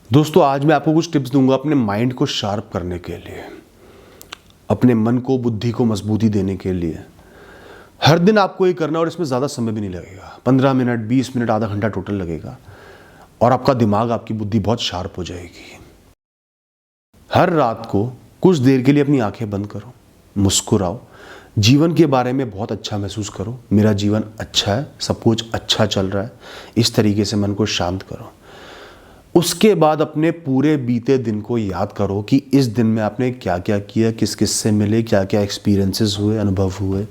दोस्तों आज मैं आपको कुछ टिप्स दूंगा अपने माइंड को शार्प करने के लिए, अपने मन को बुद्धि को मजबूती देने के लिए। हर दिन आपको ये करना और इसमें ज़्यादा समय भी नहीं लगेगा। 15 मिनट 20 मिनट आधा घंटा टोटल लगेगा और आपका दिमाग आपकी बुद्धि बहुत शार्प हो जाएगी। हर रात को कुछ देर के लिए अपनी आंखें बंद करो, मुस्कुराओ, जीवन के बारे में बहुत अच्छा महसूस करो। मेरा जीवन अच्छा है, सब कुछ अच्छा चल रहा है, इस तरीके से मन को शांत करो। उसके बाद अपने पूरे बीते दिन को याद करो कि इस दिन में आपने क्या क्या किया, किस किस से मिले, क्या क्या एक्सपीरियंसेस हुए, अनुभव हुए,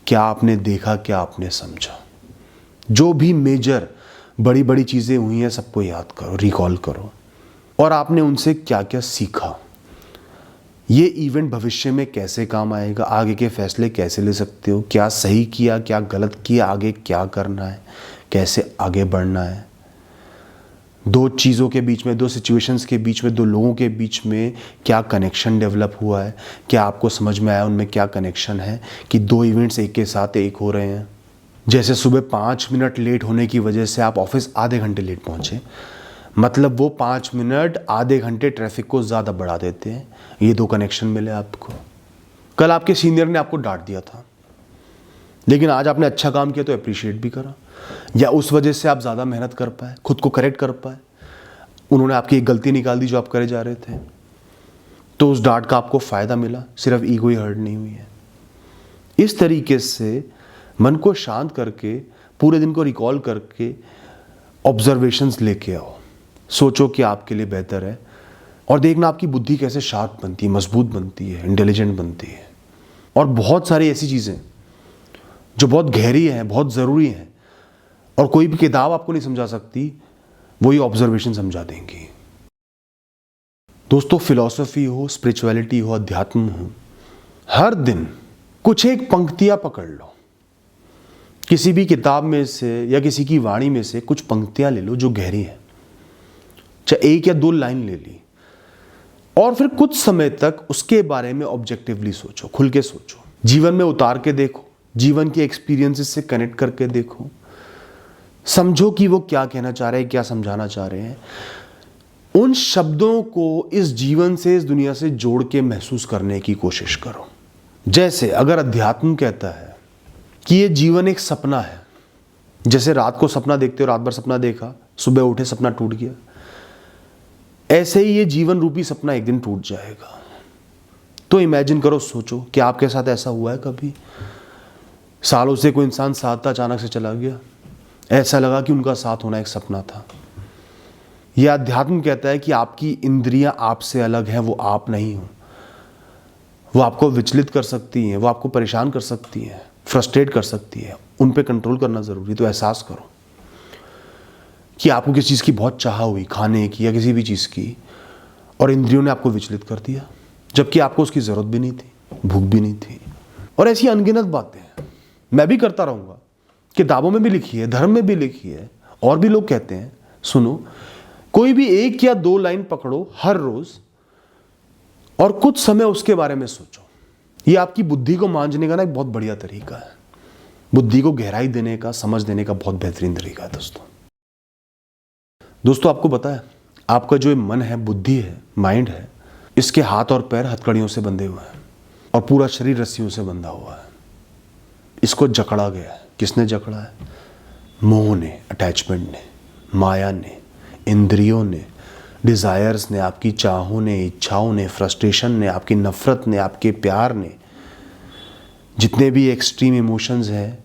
क्या आपने देखा, क्या आपने समझा। जो भी मेजर बड़ी बड़ी चीज़ें हुई हैं सबको याद करो, रिकॉल करो और आपने उनसे क्या क्या सीखा। ये इवेंट भविष्य में कैसे काम आएगा, आगे के फैसले कैसे ले सकते हो, क्या सही किया, क्या गलत किया, आगे क्या करना है, कैसे आगे बढ़ना है। दो चीज़ों के बीच में, दो सिचुएशंस के बीच में, दो लोगों के बीच में क्या कनेक्शन डेवलप हुआ है, क्या आपको समझ में आया उनमें क्या कनेक्शन है कि दो इवेंट्स एक के साथ एक हो रहे हैं। जैसे सुबह 5 मिनट लेट होने की वजह से आप ऑफिस आधे घंटे लेट पहुंचे, मतलब वो 5 मिनट आधे घंटे ट्रैफिक को ज़्यादा बढ़ा देते हैं। ये दो कनेक्शन मिले आपको। कल आपके सीनियर ने आपको डांट दिया था, लेकिन आज आपने अच्छा काम किया तो अप्रिशिएट भी करा, या उस वजह से आप ज़्यादा मेहनत कर पाए, खुद को करेक्ट कर पाए। उन्होंने आपकी एक गलती निकाल दी जो आप करे जा रहे थे, तो उस डांट का आपको फ़ायदा मिला, सिर्फ ईगो ही हर्ट नहीं हुई है। इस तरीके से मन को शांत करके, पूरे दिन को रिकॉल करके ऑब्जर्वेशंस लेके आओ, सोचो कि आपके लिए बेहतर है और देखना आपकी बुद्धि कैसे शार्प बनती है, मजबूत बनती है, इंटेलिजेंट बनती है। और बहुत सारी ऐसी चीज़ें जो बहुत गहरी हैं, बहुत ज़रूरी हैं और कोई भी किताब आपको नहीं समझा सकती, वही ऑब्जर्वेशन समझा देंगी। दोस्तों फिलॉसफी हो, स्पिरिचुअलिटी हो, अध्यात्म हो, हर दिन कुछ एक पंक्तियां पकड़ लो, किसी भी किताब में से या किसी की वाणी में से कुछ पंक्तियां ले लो जो गहरी है, चाहे एक या दो लाइन ले ली, और फिर कुछ समय तक उसके बारे में ऑब्जेक्टिवली सोचो, खुल के सोचो, जीवन में उतार के देखो, जीवन के एक्सपीरियंसेस से कनेक्ट करके देखो, समझो कि वो क्या कहना चाह रहे हैं, क्या समझाना चाह रहे हैं। उन शब्दों को इस जीवन से, इस दुनिया से जोड़ के महसूस करने की कोशिश करो। जैसे अगर अध्यात्म कहता है कि ये जीवन एक सपना है, जैसे रात को सपना देखते हो, रात भर सपना देखा, सुबह उठे सपना टूट गया, ऐसे ही ये जीवन रूपी सपना एक दिन टूट जाएगा। तो इमेजिन करो, सोचो कि आपके साथ ऐसा हुआ है कभी? सालों से कोई इंसान साथ था, अचानक से चला गया, ऐसा लगा कि उनका साथ होना एक सपना था। यह अध्यात्म कहता है कि आपकी इंद्रियां आपसे अलग हैं, वो आप नहीं हो। वो आपको विचलित कर सकती हैं, वो आपको परेशान कर सकती हैं, फ्रस्ट्रेट कर सकती है। उन पे कंट्रोल करना ज़रूरी। तो एहसास करो कि आपको किसी चीज़ की बहुत चाह हुई, खाने की या किसी भी चीज़ की, और इंद्रियों ने आपको विचलित कर दिया, जबकि आपको उसकी ज़रूरत भी नहीं थी, भूख भी नहीं थी। और ऐसी अनगिनत बातें मैं भी करता रहूँगा, किताबों में भी लिखी है, धर्म में भी लिखी है, और भी लोग कहते हैं। सुनो, कोई भी एक या दो लाइन पकड़ो हर रोज और कुछ समय उसके बारे में सोचो। ये आपकी बुद्धि को मांझने का ना एक बहुत बढ़िया तरीका है, बुद्धि को गहराई देने का, समझ देने का बहुत बेहतरीन तरीका है। दोस्तों आपको पता है, आपका जो मन है, बुद्धि है, माइंड है, इसके हाथ और पैर हथकड़ियों से बंधे हुए हैं और पूरा शरीर रस्सियों से बंधा हुआ है। इसको जकड़ा गया है। किसने जकड़ा है? मोह ने, अटैचमेंट ने, माया ने, इंद्रियों ने, डिज़ायर्स ने, आपकी चाहों ने, इच्छाओं ने, फ्रस्ट्रेशन ने, आपकी नफ़रत ने, आपके प्यार ने, जितने भी एक्सट्रीम इमोशंस हैं,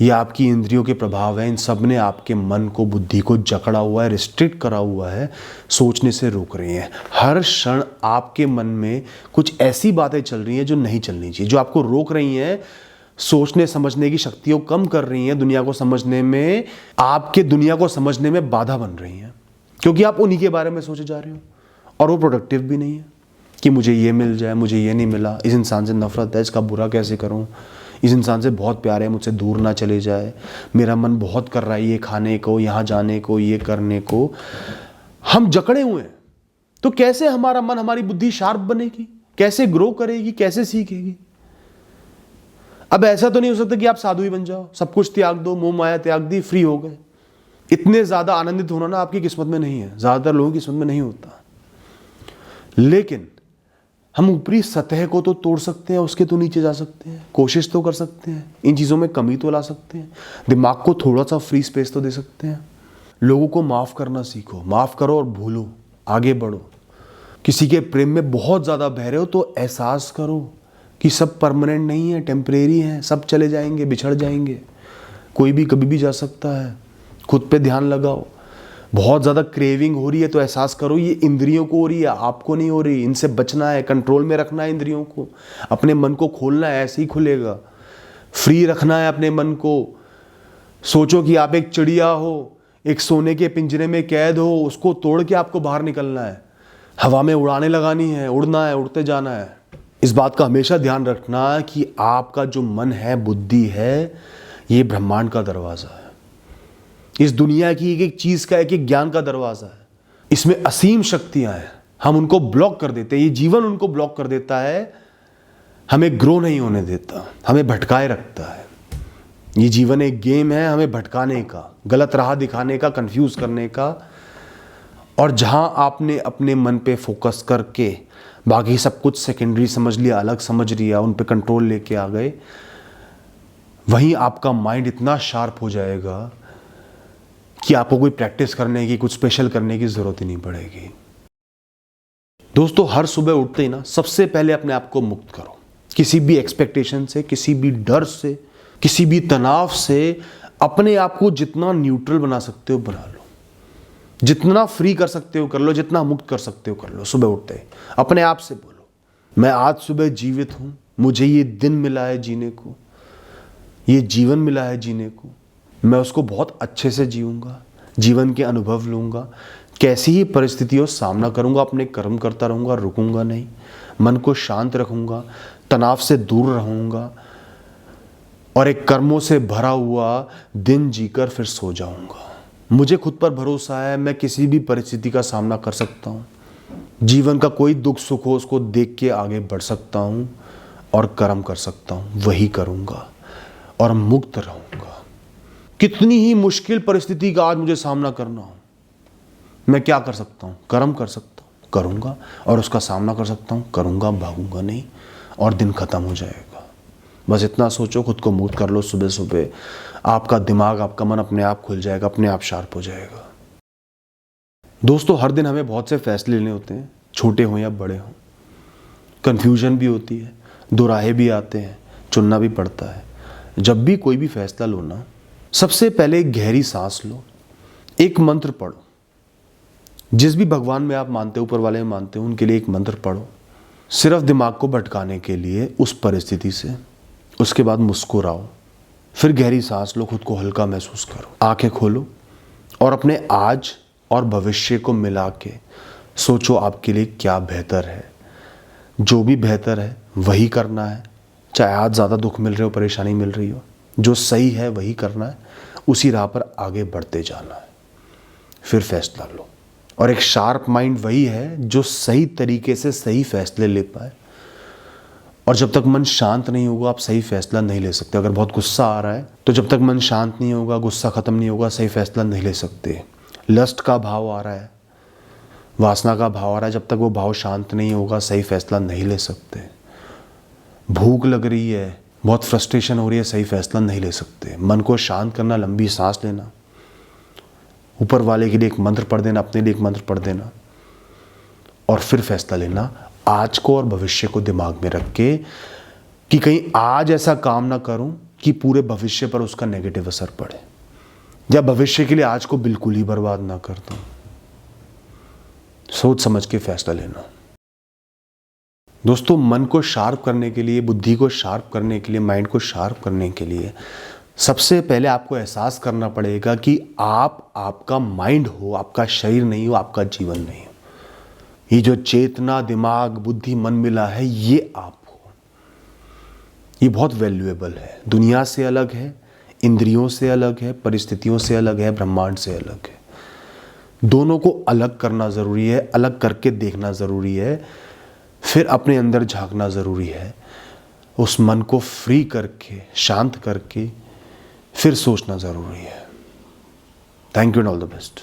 ये आपकी इंद्रियों के प्रभाव हैं। इन सब ने आपके मन को, बुद्धि को जकड़ा हुआ है, रिस्ट्रिक्ट करा हुआ है, सोचने से रोक रही हैं। हर क्षण आपके मन में कुछ ऐसी बातें चल रही हैं जो नहीं चलनी चाहिए, जो आपको रोक रही हैं, सोचने समझने की शक्तियों कम कर रही हैं, दुनिया को समझने में, आपके दुनिया को समझने में बाधा बन रही हैं, क्योंकि आप उन्हीं के बारे में सोचे जा रहे हो और वो प्रोडक्टिव भी नहीं है। कि मुझे ये मिल जाए, मुझे ये नहीं मिला, इस इंसान से नफरत है, इसका बुरा कैसे करूं, इस इंसान से बहुत प्यार है, मुझसे दूर ना चले जाए, मेरा मन बहुत कर रहा है ये खाने को, यहाँ जाने को, ये करने को। हम जकड़े हुए हैं। तो कैसे हमारा मन, हमारी बुद्धि शार्प बनेगी, कैसे ग्रो करेगी, कैसे सीखेगी? अब ऐसा तो नहीं हो सकता कि आप साधु ही बन जाओ, सब कुछ त्याग दो, मोह माया त्याग दी, फ्री हो गए। इतने ज़्यादा आनंदित होना ना आपकी किस्मत में नहीं है, ज़्यादातर लोगों की किस्मत में नहीं होता। लेकिन हम ऊपरी सतह को तो तोड़ सकते हैं, उसके तो नीचे जा सकते हैं, कोशिश तो कर सकते हैं, इन चीज़ों में कमी तो ला सकते हैं, दिमाग को थोड़ा सा फ्री स्पेस तो दे सकते हैं। लोगों को माफ़ करना सीखो, माफ़ करो और भूलो, आगे बढ़ो। किसी के प्रेम में बहुत ज़्यादा बह रहे हो तो एहसास करो कि सब परमानेंट नहीं है, टेम्परेरी है, सब चले जाएंगे, बिछड़ जाएंगे, कोई भी कभी भी जा सकता है। खुद पे ध्यान लगाओ। बहुत ज़्यादा क्रेविंग हो रही है तो एहसास करो ये इंद्रियों को हो रही है, आपको नहीं हो रही। इनसे बचना है, कंट्रोल में रखना है इंद्रियों को, अपने मन को खोलना है, ऐसे ही खुलेगा। फ्री रखना है अपने मन को। सोचो कि आप एक चिड़िया हो, एक सोने के पिंजरे में कैद हो, उसको तोड़ के आपको बाहर निकलना है, हवा में उड़ाने लगानी है, उड़ना है, उड़ते जाना है। इस बात का हमेशा ध्यान रखना कि आपका जो मन है, बुद्धि है, ये ब्रह्मांड का दरवाज़ा है, इस दुनिया की एक एक चीज़ का एक एक ज्ञान का दरवाज़ा है। इसमें असीम शक्तियाँ हैं, हम उनको ब्लॉक कर देते हैं, ये जीवन उनको ब्लॉक कर देता है, हमें ग्रो नहीं होने देता, हमें भटकाए रखता है। ये जीवन एक गेम है हमें भटकाने का, गलत राह दिखाने का, कंफ्यूज करने का। और जहां आपने अपने मन पे फोकस करके बाकी सब कुछ सेकेंडरी समझ लिया, अलग समझ लिया, उन पे कंट्रोल लेके आ गए, वहीं आपका माइंड इतना शार्प हो जाएगा कि आपको कोई प्रैक्टिस करने की, कुछ स्पेशल करने की जरूरत ही नहीं पड़ेगी। दोस्तों, हर सुबह उठते ही ना सबसे पहले अपने आप को मुक्त करो, किसी भी एक्सपेक्टेशन से, किसी भी डर से, किसी भी तनाव से। अपने आप को जितना न्यूट्रल बना सकते हो बना लो, जितना फ्री कर सकते हो कर लो, जितना मुक्त कर सकते हो कर लो। सुबह उठते ही अपने आप से बोलो, मैं आज सुबह जीवित हूं, मुझे ये दिन मिला है जीने को, ये जीवन मिला है जीने को, मैं उसको बहुत अच्छे से जीऊंगा, जीवन के अनुभव लूंगा, कैसी ही परिस्थितियों सामना करूंगा, अपने कर्म करता रहूंगा, रुकूंगा नहीं, मन को शांत रखूंगा, तनाव से दूर रहूंगा और एक कर्मों से भरा हुआ दिन जीकर फिर सो जाऊंगा। मुझे खुद पर भरोसा है, मैं किसी भी परिस्थिति का सामना कर सकता हूँ, जीवन का कोई दुख सुख हो उसको देख के आगे बढ़ सकता हूँ और कर्म कर सकता हूँ, वही करूँगा और मुक्त रहूँगा। कितनी ही मुश्किल परिस्थिति का आज मुझे सामना करना हो, मैं क्या कर सकता हूँ? कर्म कर सकता हूँ, करूँगा, और उसका सामना कर सकता हूँ, करूँगा, भागूंगा नहीं, और दिन खत्म हो जाएगा। बस इतना सोचो, खुद को मुक्त कर लो सुबह सुबह, आपका दिमाग, आपका मन अपने आप खुल जाएगा, अपने आप शार्प हो जाएगा। दोस्तों, हर दिन हमें बहुत से फैसले लेने होते हैं, छोटे हों या बड़े हों। कन्फ्यूजन भी होती है, दो राहें भी आते हैं, चुनना भी पड़ता है। जब भी कोई भी फैसला लो ना, सबसे पहले एक गहरी सांस लो, एक मंत्र पढ़ो। जिस भी भगवान में आप मानते हो, ऊपर वाले में मानते हो, उनके लिए एक मंत्र पढ़ो, सिर्फ दिमाग को भटकाने के लिए उस परिस्थिति से। उसके बाद मुस्कुराओ, फिर गहरी सांस लो, खुद को हल्का महसूस करो, आंखें खोलो और अपने आज और भविष्य को मिला के सोचो आपके लिए क्या बेहतर है। जो भी बेहतर है वही करना है, चाहे आज ज़्यादा दुख मिल रहे हो, परेशानी मिल रही हो, जो सही है वही करना है, उसी राह पर आगे बढ़ते जाना है। फिर फैसला लो। और एक शार्प माइंड वही है जो सही तरीके से सही फैसले ले पाए। और जब तक मन शांत नहीं होगा आप सही फैसला नहीं ले सकते। अगर बहुत गुस्सा आ रहा है तो जब तक मन शांत नहीं होगा, गुस्सा खत्म नहीं होगा, सही फैसला नहीं ले सकते। लस्ट का भाव आ रहा है, वासना का भाव आ रहा है, जब तक वो भाव शांत नहीं होगा सही फैसला नहीं ले सकते। भूख लग रही है, बहुत फ्रस्ट्रेशन हो रही है, सही फैसला नहीं ले सकते। मन को शांत करना, लंबी सांस लेना, ऊपर वाले के लिए एक मंत्र पढ़ देना, अपने लिए एक मंत्र पढ़ देना और फिर फैसला लेना, आज को और भविष्य को दिमाग में रख के कि कहीं आज ऐसा काम ना करूं कि पूरे भविष्य पर उसका नेगेटिव असर पड़े, या भविष्य के लिए आज को बिल्कुल ही बर्बाद ना कर दूं। सोच समझ के फैसला लेना। दोस्तों, मन को शार्प करने के लिए, बुद्धि को शार्प करने के लिए, माइंड को शार्प करने के लिए सबसे पहले आपको एहसास करना पड़ेगा कि आप आपका माइंड हो, आपका शरीर नहीं हो, आपका जीवन नहीं हो। ये जो चेतना, दिमाग, बुद्धि, मन मिला है, ये आप हो। ये बहुत वैल्यूएबल है, दुनिया से अलग है, इंद्रियों से अलग है, परिस्थितियों से अलग है, ब्रह्मांड से अलग है। दोनों को अलग करना ज़रूरी है, अलग करके देखना ज़रूरी है, फिर अपने अंदर झांकना ज़रूरी है, उस मन को फ्री करके, शांत करके फिर सोचना ज़रूरी है। Thank you and all the best.